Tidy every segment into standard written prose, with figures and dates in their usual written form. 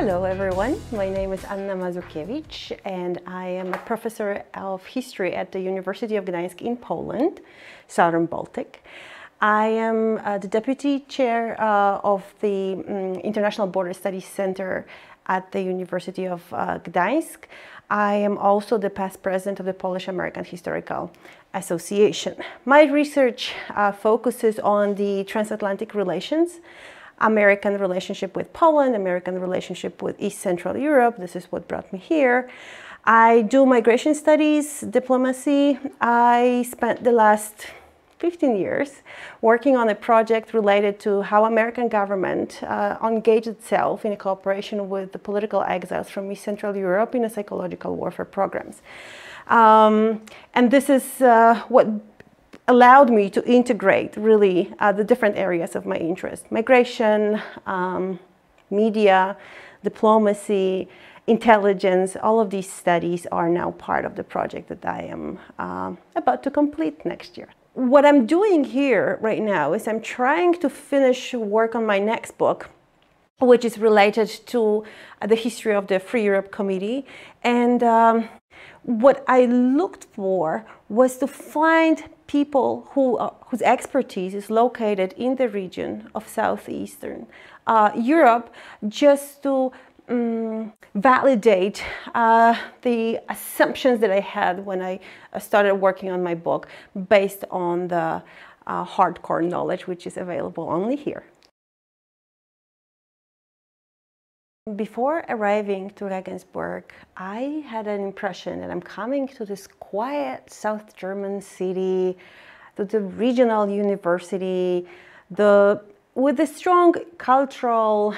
Hello everyone, my name is Anna Mazurkiewicz and I am a professor of history at the University of Gdansk in Poland, Southern Baltic. I am the deputy chair of the International Border Studies Center at the University of Gdansk. I am also the past president of the Polish-American Historical Association. My research focuses on the transatlantic relations, American relationship with Poland, American relationship with East Central Europe. This is what brought me here. I do migration studies, diplomacy. I spent the last 15 years working on a project related to how American government engaged itself in a cooperation with the political exiles from East Central Europe in a psychological warfare programs. And this is what allowed me to integrate really the different areas of my interest: migration, media, diplomacy, intelligence. All of these studies are now part of the project that I am about to complete next year. What I'm doing here right now is I'm trying to finish work on my next book, which is related to the history of the Free Europe Committee. And what I looked for was to find people whose expertise is located in the region of Southeastern Europe, just to validate the assumptions that I had when I started working on my book, based on the hardcore knowledge which is available only here. Before arriving to Regensburg, I had an impression that I'm coming to this quiet South German city, to the regional university, with the strong cultural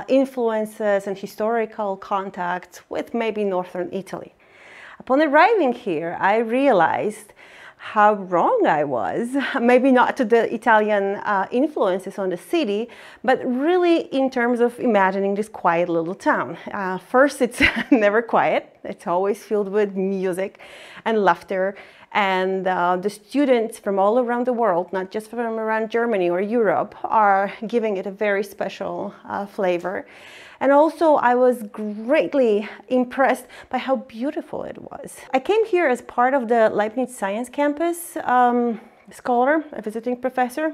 influences and historical contacts with maybe northern Italy. Upon arriving here, I realized how wrong I was, maybe not to the Italian influences on the city, but really in terms of imagining this quiet little town. First, it's never quiet. It's always filled with music and laughter. And the students from all around the world, not just from around Germany or Europe, are giving it a very special flavor. And also, I was greatly impressed by how beautiful it was. I came here as part of the Leibniz ScienceCampus scholar, a visiting professor.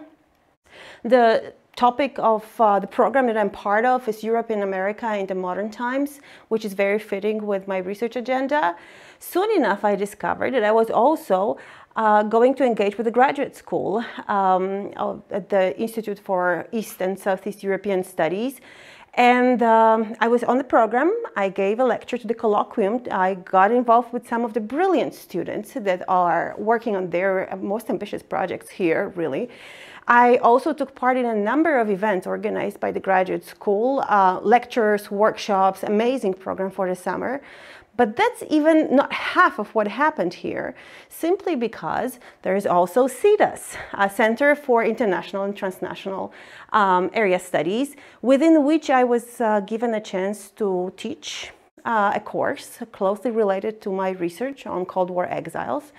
The topic of the program that I'm part of is Europe in America in the Modern Times, which is very fitting with my research agenda. Soon enough, I discovered that I was also going to engage with a graduate school at the Institute for East and Southeast European Studies. And I was on the program. I gave a lecture to the colloquium. I got involved with some of the brilliant students that are working on their most ambitious projects here, really. I also took part in a number of events organized by the graduate school, lectures, workshops, amazing program for the summer. But that's even not half of what happened here, simply because there is also CITAS, a Center for International and Transnational Area Studies, within which I was given a chance to teach a course closely related to my research on Cold War exiles.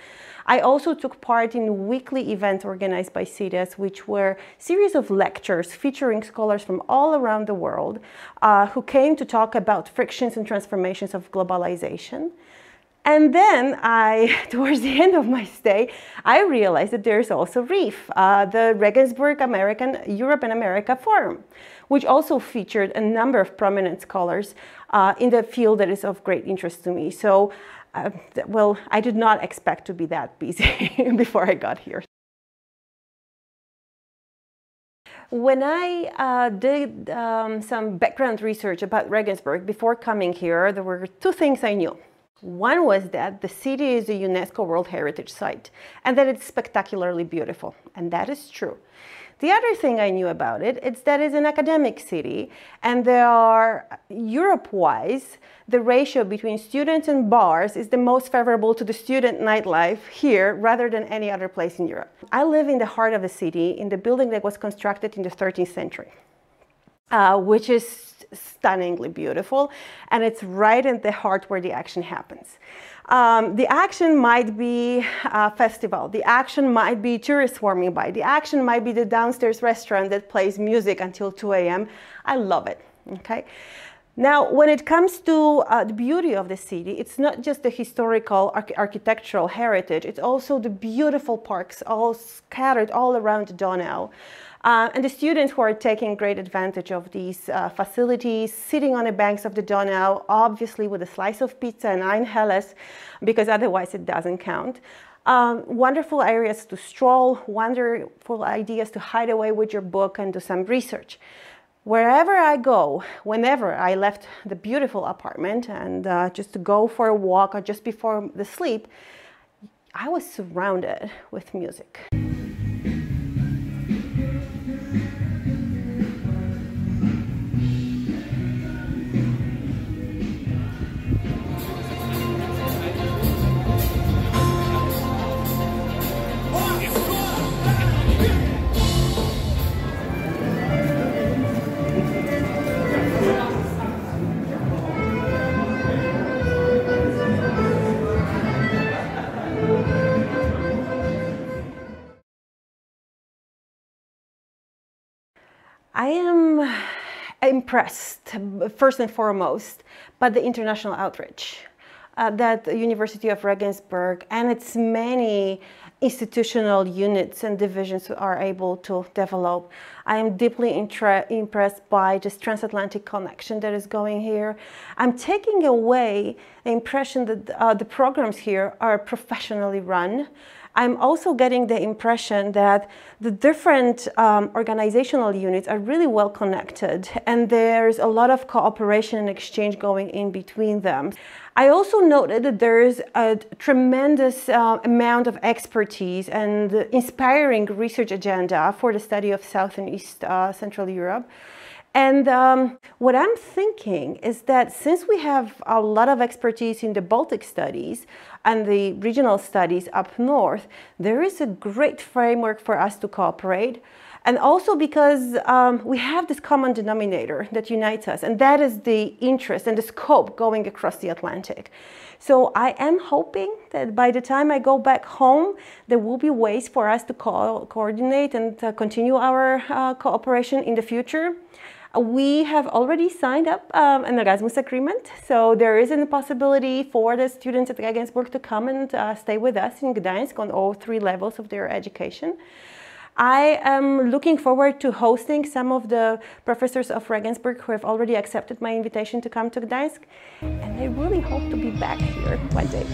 I also took part in weekly events organized by CITAS, which were a series of lectures featuring scholars from all around the world who came to talk about frictions and transformations of globalization. And then towards the end of my stay, I realized that there's also REEF, the Regensburg Europe and America Forum, which also featured a number of prominent scholars in the field that is of great interest to me. So, well, I did not expect to be that busy before I got here. When I did some background research about Regensburg before coming here, there were two things I knew. One was that the city is a UNESCO World Heritage Site and that it's spectacularly beautiful, and that is true. The other thing I knew about it is that it's an academic city, and there are, Europe-wise, the ratio between students and bars is the most favorable to the student nightlife here rather than any other place in Europe. I live in the heart of the city, in the building that was constructed in the 13th century, which is stunningly beautiful, and it's right in the heart where the action happens. The action might be a festival, the action might be tourists swarming by, the action might be the downstairs restaurant that plays music until 2 a.m. I love it, okay? Now, when it comes to the beauty of the city, it's not just the historical architectural heritage, it's also the beautiful parks all scattered all around the Donau. And the students who are taking great advantage of these facilities, sitting on the banks of the Donau, obviously with a slice of pizza and ein helles, because otherwise it doesn't count. Wonderful areas to stroll, wonderful ideas to hide away with your book and do some research. Wherever I go, whenever I left the beautiful apartment and just to go for a walk or just before the sleep, I was surrounded with music. I am impressed, first and foremost, by the international outreach that the University of Regensburg and its many institutional units and divisions are able to develop. I am deeply impressed by this transatlantic connection that is going here. I'm taking away the impression that the programs here are professionally run. I'm also getting the impression that the different organizational units are really well connected and there's a lot of cooperation and exchange going in between them. I also noted that there is a tremendous amount of expertise and inspiring research agenda for the study of South and East Central Europe. And what I'm thinking is that since we have a lot of expertise in the Baltic studies and the regional studies up north, there is a great framework for us to cooperate. And also because we have this common denominator that unites us, and that is the interest and the scope going across the Atlantic. So I am hoping that by the time I go back home, there will be ways for us to coordinate and continue our cooperation in the future. We have already signed up an Erasmus agreement, so there is a possibility for the students at Regensburg to come and stay with us in Gdansk on all 3 levels of their education. I am looking forward to hosting some of the professors of Regensburg who have already accepted my invitation to come to Gdansk, and I really hope to be back here one day.